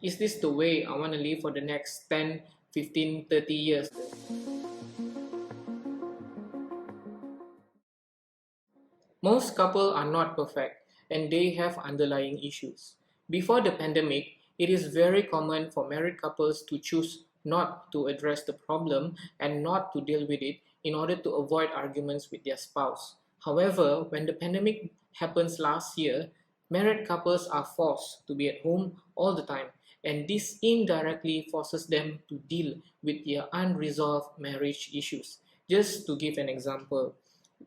Is this the way I want to live for the next 10, 15, 30 years? Most couples are not perfect and they have underlying issues. Before the pandemic, it is very common for married couples to choose not to address the problem and not to deal with it in order to avoid arguments with their spouse. However, when the pandemic happens last year, married couples are forced to be at home all the time, and this indirectly forces them to deal with their unresolved marriage issues. Just to give an example,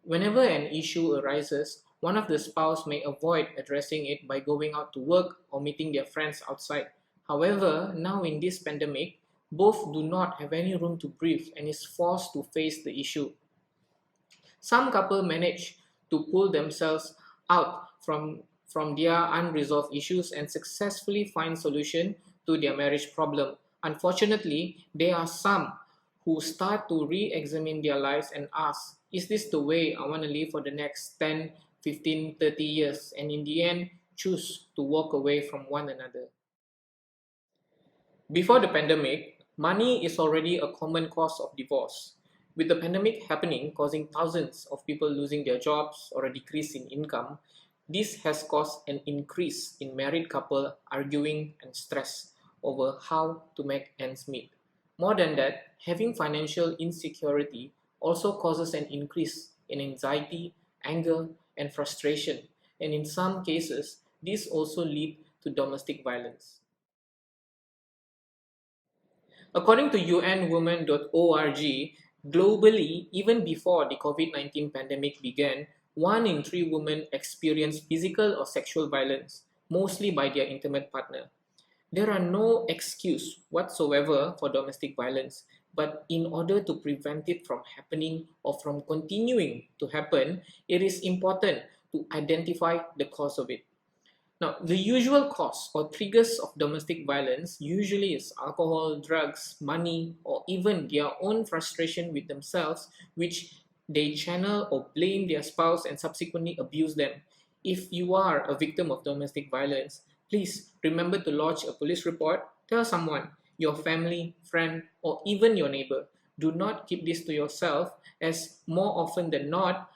whenever an issue arises, one of the spouse may avoid addressing it by going out to work or meeting their friends outside. However, now in this pandemic, both do not have any room to breathe and is forced to face the issue. Some couples manage to pull themselves out from their unresolved issues and successfully find solution to their marriage problem. Unfortunately, there are some who start to re-examine their lives and ask, is this the way I want to live for the next 10, 15, 30 years? And in the end, choose to walk away from one another. Before the pandemic, money is already a common cause of divorce. With the pandemic happening, causing thousands of people losing their jobs or a decrease in income, this has caused an increase in married couple arguing and stress over how to make ends meet. More than that, having financial insecurity also causes an increase in anxiety, anger, and frustration, and in some cases, this also leads to domestic violence. According to unwomen.org, globally, even before the COVID-19 pandemic began, 1 in 3 women experienced physical or sexual violence, mostly by their intimate partner. There are no excuse whatsoever for domestic violence, but in order to prevent it from happening or from continuing to happen, it is important to identify the cause of it. Now, the usual cause or triggers of domestic violence usually is alcohol, drugs, money, or even their own frustration with themselves, which they channel or blame their spouse and subsequently abuse them. If you are a victim of domestic violence, please remember to lodge a police report, tell someone, your family, friend, or even your neighbor. Do not keep this to yourself, as more often than not,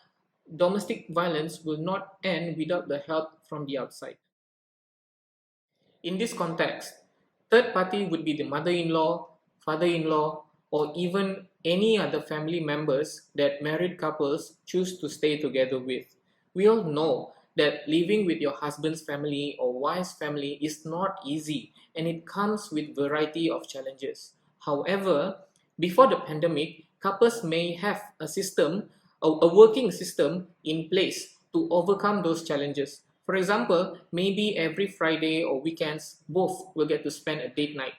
domestic violence will not end without the help from the outside. In this context, third party would be the mother-in-law, father-in-law, or even any other family members that married couples choose to stay together with. We all know that living with your husband's family or wife's family is not easy, and it comes with variety of challenges. However, before the pandemic, couples may have a working system in place to overcome those challenges. For example, maybe every Friday or weekends, both will get to spend a date night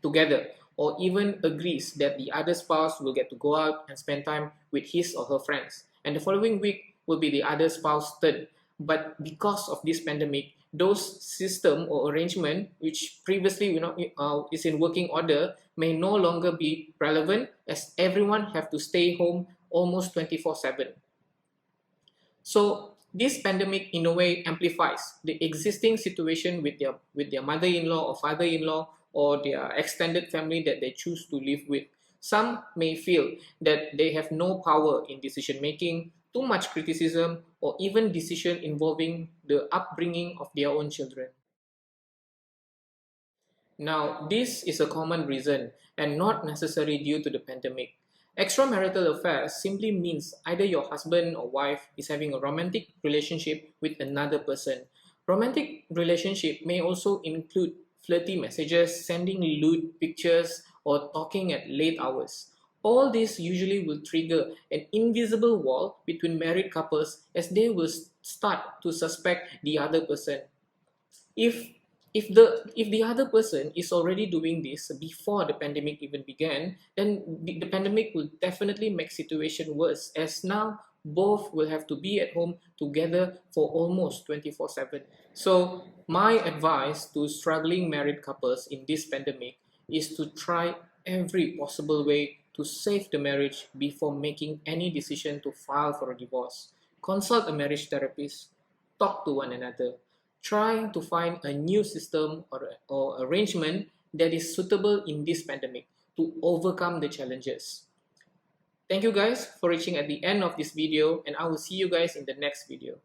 together, or even agrees that the other spouse will get to go out and spend time with his or her friends. And the following week will be the other spouse's turn. But because of this pandemic, those system or arrangement which previously is in working order may no longer be relevant, as everyone have to stay home almost 24/7. So this pandemic in a way amplifies the existing situation with their mother-in-law or father-in-law or their extended family that they choose to live with. Some may feel that they have no power in decision making, too much criticism, or even decision involving the upbringing of their own children. Now, this is a common reason and not necessarily due to the pandemic. Extramarital affairs simply means either your husband or wife is having a romantic relationship with another person. Romantic relationship may also include flirty messages, sending lewd pictures, or talking at late hours. All this usually will trigger an invisible wall between married couples, as they will start to suspect the other person. if if the other person is already doing this before the pandemic even began, then the pandemic will definitely make situation worse, as now both will have to be at home together for almost 24/7. So my advice to struggling married couples in this pandemic is to try every possible way to save the marriage before making any decision to file for a divorce. Consult a marriage therapist, talk to one another, trying to find a new system or arrangement that is suitable in this pandemic to overcome the challenges. Thank you guys for reaching at the end of this video, and I will see you guys in the next video.